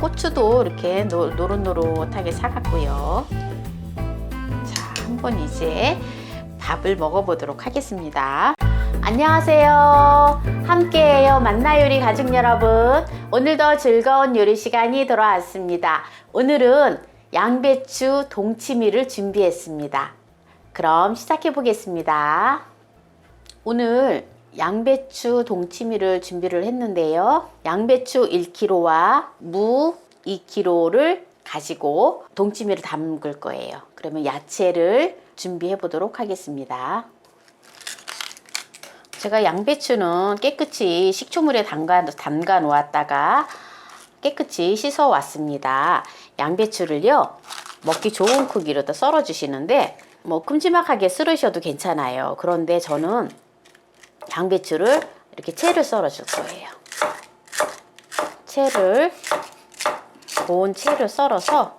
고추도 이렇게 노릇노릇하게 사갔고요. 자, 한번 이제 밥을 먹어보도록 하겠습니다. 안녕하세요. 함께해요 만나요리 가족 여러분. 오늘도 즐거운 요리 시간이 돌아왔습니다. 오늘은 양배추 동치미를 준비했습니다. 그럼 시작해 보겠습니다. 오늘 양배추 동치미를 준비를 했는데요. 양배추 1kg와 무 2kg를 가지고 동치미를 담글 거예요. 그러면 야채를 준비해 보도록 하겠습니다. 제가 양배추는 깨끗이 식초물에 담가 놓았다가 깨끗이 씻어 왔습니다. 양배추를요, 먹기 좋은 크기로 썰어 주시는데 뭐 큼지막하게 썰으셔도 괜찮아요. 그런데 저는 양배추를 이렇게 채를 썰어 줄 거예요. 고운 채를 썰어서,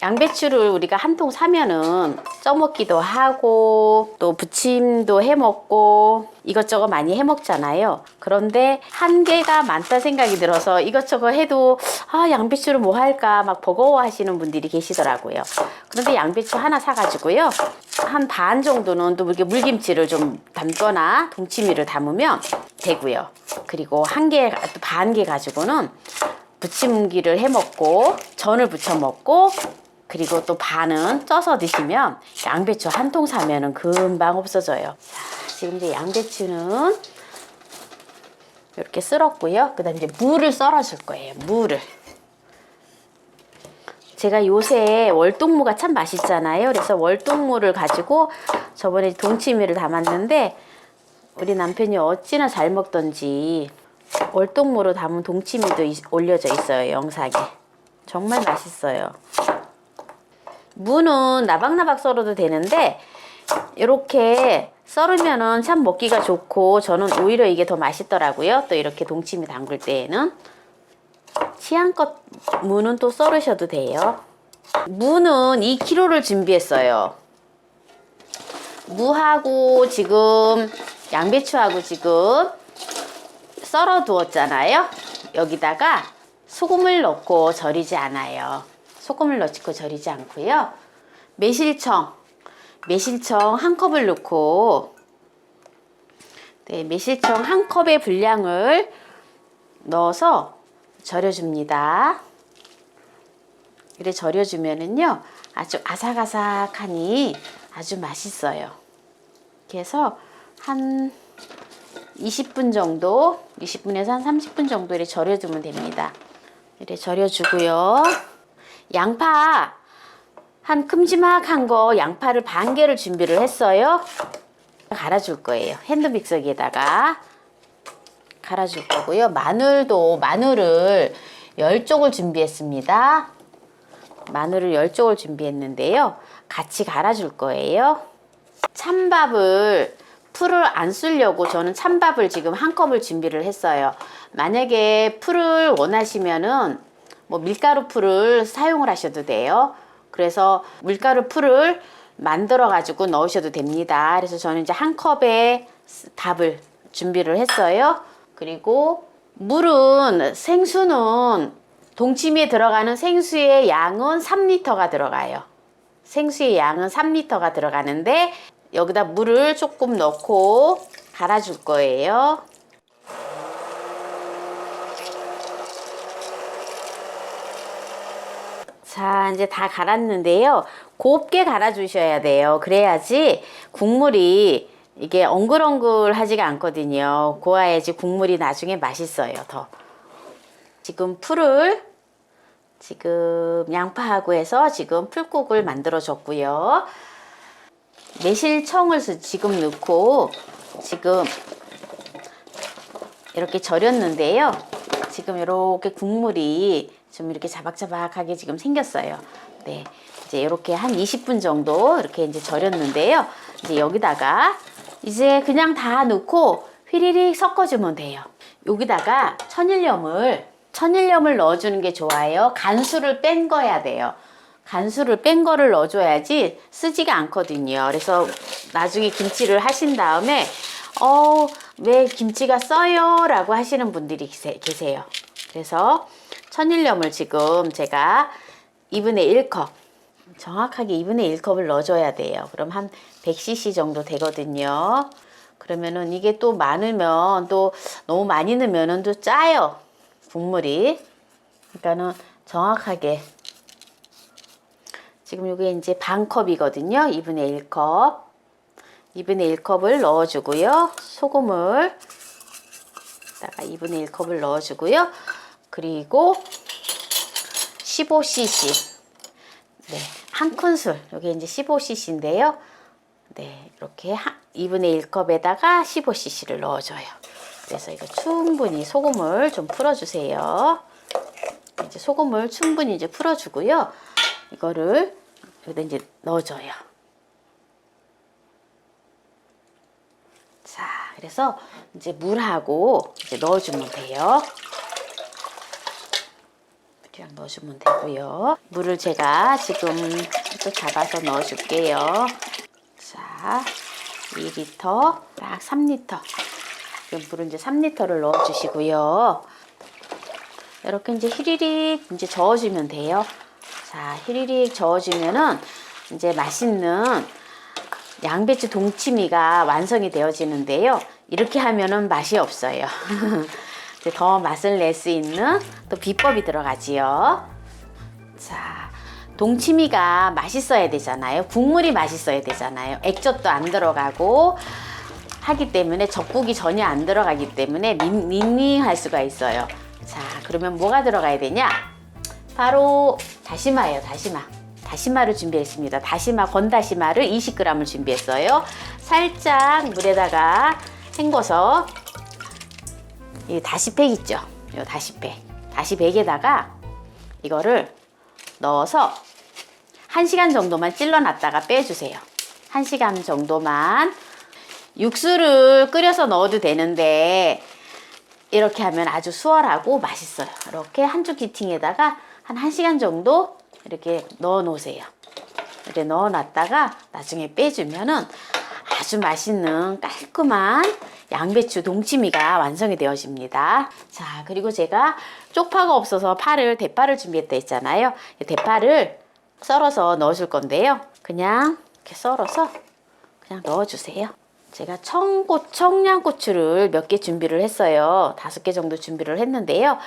양배추를 우리가 한 통 사면은 쪄먹기도 하고 또 부침도 해 먹고 이것저것 많이 해 먹잖아요. 그런데 한 개가 많다 생각이 들어서 이것저것 해도 양배추를 뭐 할까 막 버거워 하시는 분들이 계시더라고요. 그런데 양배추 하나 사가지고요, 한 반 정도는 또 이렇게 물김치를 좀 담거나 동치미를 담으면 되고요. 그리고 반 개 가지고는 부침기를 해 먹고 전을 부쳐 먹고, 그리고 또 반은 쪄서 드시면 양배추 한 통 사면은 금방 없어져요. 자, 지금 이제 양배추는 이렇게 썰었고요. 그 다음에 이제 무를 썰어 줄 거예요. 무를. 제가 요새 월동무가 참 맛있잖아요. 그래서 월동무를 가지고 저번에 동치미를 담았는데 우리 남편이 어찌나 잘 먹던지 월동무로 담은 동치미도 올려져 있어요, 영상에. 정말 맛있어요. 무는 나박나박 썰어도 되는데 이렇게 썰으면은 참 먹기가 좋고 저는 오히려 이게 더 맛있더라고요. 또 이렇게 동치미 담글 때에는 취향껏 무는 또 썰으셔도 돼요. 무는 2kg를 준비했어요. 무하고 지금 양배추하고 지금 썰어 두었잖아요. 여기다가 소금을 넣고 절이지 않아요. 소금을 넣고 절이지 않고요. 매실청 한 컵을 넣고, 매실청 한 컵의 분량을 넣어서 절여줍니다. 이렇게 절여주면은요, 아주 아삭아삭하니 아주 맛있어요. 이렇게 해서 한 20분 정도, 20분에서 한 30분 정도 이렇게 절여주면 됩니다. 이렇게 절여주고요. 양파 한 큼지막한 거, 양파를 반 개를 준비를 했어요. 갈아줄 거예요. 핸드믹서기에다가 갈아줄 거고요. 마늘을 10쪽을 준비했습니다. 마늘을 10쪽을 준비했는데요. 같이 갈아줄 거예요. 풀을 안 쓰려고 저는 찬밥을 지금 한 컵을 준비를 했어요. 만약에 풀을 원하시면은 뭐 밀가루 풀을 사용을 하셔도 돼요. 그래서 밀가루 풀을 만들어 가지고 넣으셔도 됩니다. 그래서 저는 이제 한 컵의 밥을 준비를 했어요. 그리고 생수는 동치미에 들어가는 생수의 양은 3리터가 들어가요. 생수의 양은 3리터가 들어가는데 여기다 물을 조금 넣고 갈아줄 거예요. 자, 이제 다 갈았는데요. 곱게 갈아주셔야 돼요. 그래야지 국물이 이게 엉글엉글하지가 않거든요. 고와야지 국물이 나중에 맛있어요, 더. 지금 양파하고 해서 지금 풀국을 만들어 줬고요. 매실청을 지금 넣고 지금 이렇게 절였는데요. 지금 이렇게 국물이 좀 이렇게 자박자박하게 지금 생겼어요. 네, 이제 이렇게 한 20분 정도 이렇게 이제 절였는데요. 이제 여기다가 이제 그냥 다 넣고 휘리릭 섞어주면 돼요. 여기다가 천일염을 넣어주는 게 좋아요. 간수를 뺀 거야 돼요. 간수를 뺀 거를 넣어줘야지 쓰지가 않거든요. 그래서 나중에 김치를 하신 다음에 왜 김치가 써요? 라고 하시는 분들이 계세요. 그래서 천일염을 지금 제가 2분의 1컵, 정확하게 2분의 1컵을 넣어줘야 돼요. 그럼 한 100cc 정도 되거든요. 그러면은 이게 또 많으면 또 너무 많이 넣으면은 또 짜요. 국물이. 그러니까는 정확하게 지금 이게 이제 반 컵이거든요. 2분의 1컵. 2분의 1컵을 넣어주고요. 소금을 다가 2분의 1컵을 넣어주고요. 그리고 15cc. 네, 한 큰술. 이게 이제 15cc인데요. 네, 이렇게 2분의 1컵에다가 15cc를 넣어줘요. 그래서 이거 충분히 소금을 좀 풀어주세요. 이제 소금을 충분히 이제 풀어주고요. 이거를 여기다 이제 넣어줘요. 자, 그래서 이제 물하고 이제 넣어주면 돼요. 물이랑 넣어주면 되고요. 물을 제가 지금 또 잡아서 넣어줄게요. 자, 2리터, 딱 3리터. 물은 이제 3리터를 넣어주시고요. 이렇게 이제 히리릭 이제 저어주면 돼요. 자, 히리릭 저어주면은 이제 맛있는 양배추 동치미가 완성이 되어지는데요. 이렇게 하면은 맛이 없어요. 이제 더 맛을 낼 수 있는 또 비법이 들어가지요. 자, 동치미가 맛있어야 되잖아요. 국물이 맛있어야 되잖아요. 액젓도 안 들어가고 하기 때문에 적국이 전혀 안 들어가기 때문에 밍밍할 수가 있어요. 자, 그러면 뭐가 들어가야 되냐? 바로 다시마예요. 다시마를 준비했습니다. 다시마, 건다시마를 20g을 준비했어요. 살짝 물에다가 헹궈서 이 다시팩 있죠? 이 다시팩에다가 이거를 넣어서 1시간 정도만 찔러놨다가 빼주세요. 1시간 정도만. 육수를 끓여서 넣어도 되는데 이렇게 하면 아주 수월하고 맛있어요. 이렇게 한쪽 기팅에다가 한 1시간 정도 이렇게 넣어 놓으세요. 이렇게 넣어 놨다가 나중에 빼주면은 아주 맛있는 깔끔한 양배추 동치미가 완성이 되어집니다. 자, 그리고 제가 쪽파가 없어서 대파를 준비했다 했잖아요. 대파를 썰어서 넣어줄 건데요. 그냥 이렇게 썰어서 그냥 넣어주세요. 제가 청양고추를 몇 개 준비를 했어요. 5개 정도 준비를 했는데요.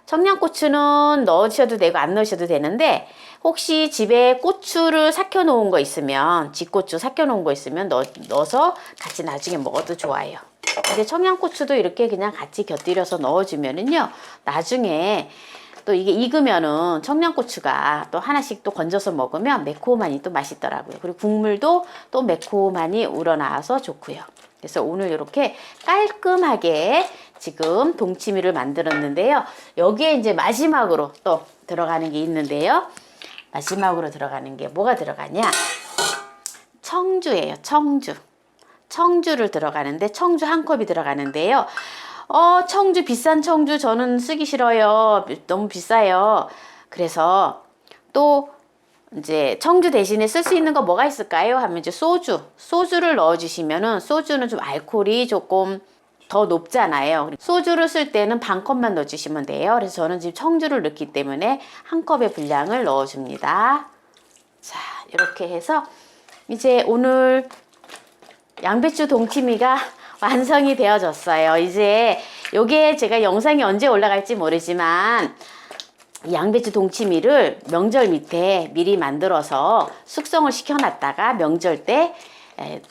청양고추는 넣으셔도 되고 안 넣으셔도 되는데 혹시 집에 고추를 삭혀 놓은 거 있으면 집고추 삭혀 놓은 거 있으면 넣어서 같이 나중에 먹어도 좋아요. 근데 청양고추도 이렇게 그냥 같이 곁들여서 넣어주면은요, 나중에 또 이게 익으면은 청양고추가 또 하나씩 또 건져서 먹으면 매콤하니 또 맛있더라고요. 그리고 국물도 또 매콤하니 우러나와서 좋고요. 그래서 오늘 이렇게 깔끔하게 지금 동치미를 만들었는데요. 여기에 이제 마지막으로 또 들어가는 게 있는데요. 마지막으로 들어가는 게 뭐가 들어가냐? 청주예요. 청주를 들어가는데 청주 한 컵이 들어가는데요. 청주, 비싼 청주 저는 쓰기 싫어요. 너무 비싸요. 그래서 또 이제 청주 대신에 쓸 수 있는 거 뭐가 있을까요? 하면 이제 소주를 넣어주시면은 소주는 좀 알코올이 조금 더 높잖아요. 소주를 쓸 때는 반 컵만 넣어주시면 돼요. 그래서 저는 지금 청주를 넣기 때문에 한 컵의 분량을 넣어줍니다. 자, 이렇게 해서 이제 오늘 양배추 동치미가 완성이 되어졌어요. 이제 요게 제가 영상이 언제 올라갈지 모르지만 양배추 동치미를 명절 밑에 미리 만들어서 숙성을 시켜놨다가 명절 때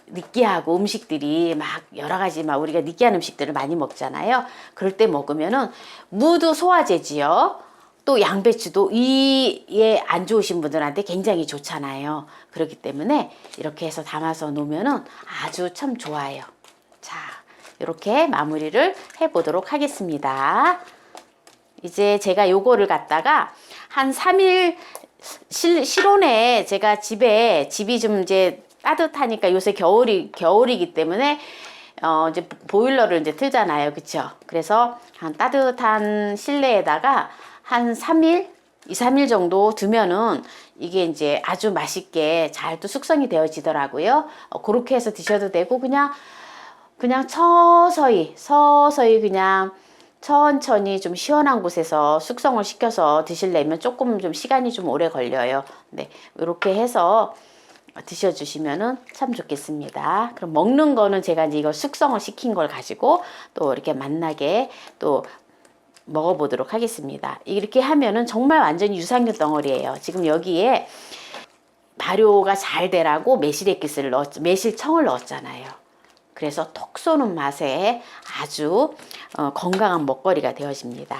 느끼하고 음식들이 막 여러 가지 막 우리가 느끼한 음식들을 많이 먹잖아요. 그럴 때 먹으면은 무도 소화제지요. 또 양배추도 이에 안 좋으신 분들한테 굉장히 좋잖아요. 그렇기 때문에 이렇게 해서 담아서 놓으면은 아주 참 좋아요. 자, 이렇게 마무리를 해보도록 하겠습니다. 이제 제가 요거를 갖다가 한 3일 실온에 제가 집이 좀 이제 따뜻하니까 요새 겨울이기 때문에 이제 보일러를 이제 틀잖아요. 그쵸? 그래서 한 따뜻한 실내에다가 한 3일, 2, 3일 정도 두면은 이게 이제 아주 맛있게 잘 또 숙성이 되어지더라고요. 그렇게 해서 드셔도 되고 그냥 서서히 그냥 천천히 좀 시원한 곳에서 숙성을 시켜서 드시려면 조금 좀 시간이 좀 오래 걸려요. 네, 이렇게 해서 드셔주시면은 참 좋겠습니다. 그럼 먹는 거는 제가 이제 이거 숙성을 시킨 걸 가지고 또 이렇게 맛나게 또 먹어보도록 하겠습니다. 이렇게 하면은 정말 완전히 유산균 덩어리예요. 지금 여기에 발효가 잘 되라고 매실액기스를 매실청을 넣었잖아요. 그래서 톡 쏘는 맛에 아주 건강한 먹거리가 되어집니다.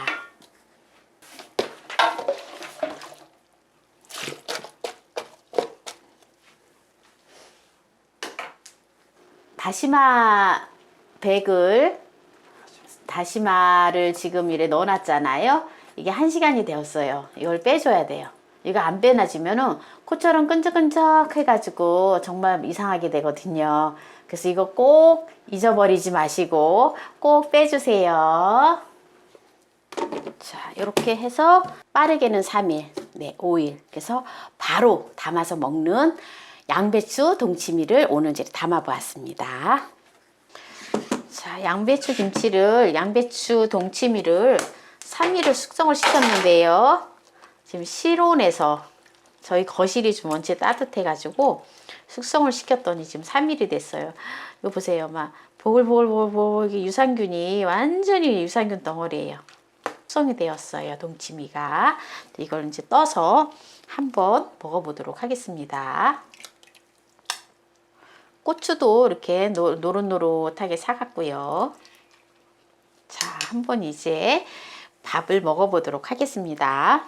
다시마를 지금 이래 넣어놨잖아요. 이게 1시간이 되었어요. 이걸 빼줘야 돼요. 이거 안 빼놔지면은 코처럼 끈적끈적 해가지고 정말 이상하게 되거든요. 그래서 이거 꼭 잊어버리지 마시고 꼭 빼주세요. 자, 이렇게 해서 빠르게는 3일, 네, 5일. 그래서 바로 담아서 먹는 양배추 동치미를 오늘 이제 담아 보았습니다. 자, 양배추 동치미를 3일을 숙성을 시켰는데요. 지금 실온에서 저희 거실이 좀 원체 따뜻해가지고 숙성을 시켰더니 지금 3일이 됐어요. 이거 보세요. 막 보글보글보글 이게 유산균이 완전히 유산균 덩어리예요. 숙성이 되었어요. 동치미가. 이걸 이제 떠서 한번 먹어보도록 하겠습니다. 고추도 이렇게 노릇노릇하게 사갔고요. 자, 한번 이제 밥을 먹어보도록 하겠습니다.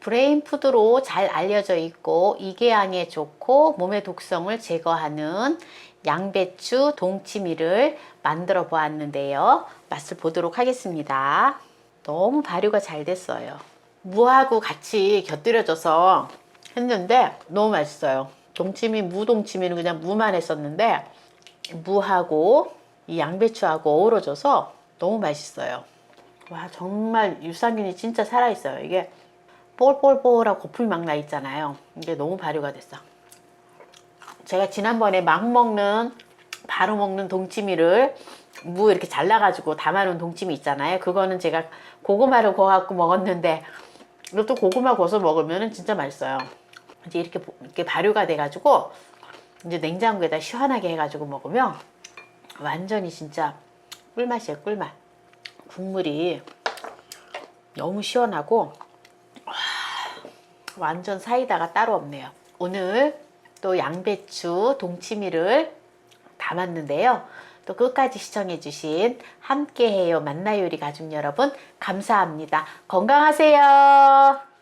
브레인푸드로 잘 알려져 있고 이계양에 좋고 몸의 독성을 제거하는 양배추 동치미를 만들어 보았는데요. 맛을 보도록 하겠습니다. 너무 발효가 잘 됐어요. 무하고 같이 곁들여져서 했는데 너무 맛있어요. 무동치미는 그냥 무만 했었는데 무하고 이 양배추하고 어우러져서 너무 맛있어요. 와, 정말 유산균이 진짜 살아있어요. 이게 뽀글뽀글하고 거품이 막 나 있잖아요. 이게 너무 발효가 됐어. 제가 지난번에 바로 먹는 동치미를 무 이렇게 잘라가지고 담아놓은 동치미 있잖아요. 그거는 제가 고구마를 구워갖고 먹었는데 이것도 고구마 구워서 먹으면 진짜 맛있어요. 이제 이렇게 발효가 돼가지고 이제 냉장고에다 시원하게 해가지고 먹으면 완전히 진짜 꿀맛이에요. 꿀맛. 국물이 너무 시원하고 완전 사이다가 따로 없네요. 오늘 또 양배추 동치미를 담았는데요. 또 끝까지 시청해주신 함께해요 만나요리 가족 여러분 감사합니다. 건강하세요.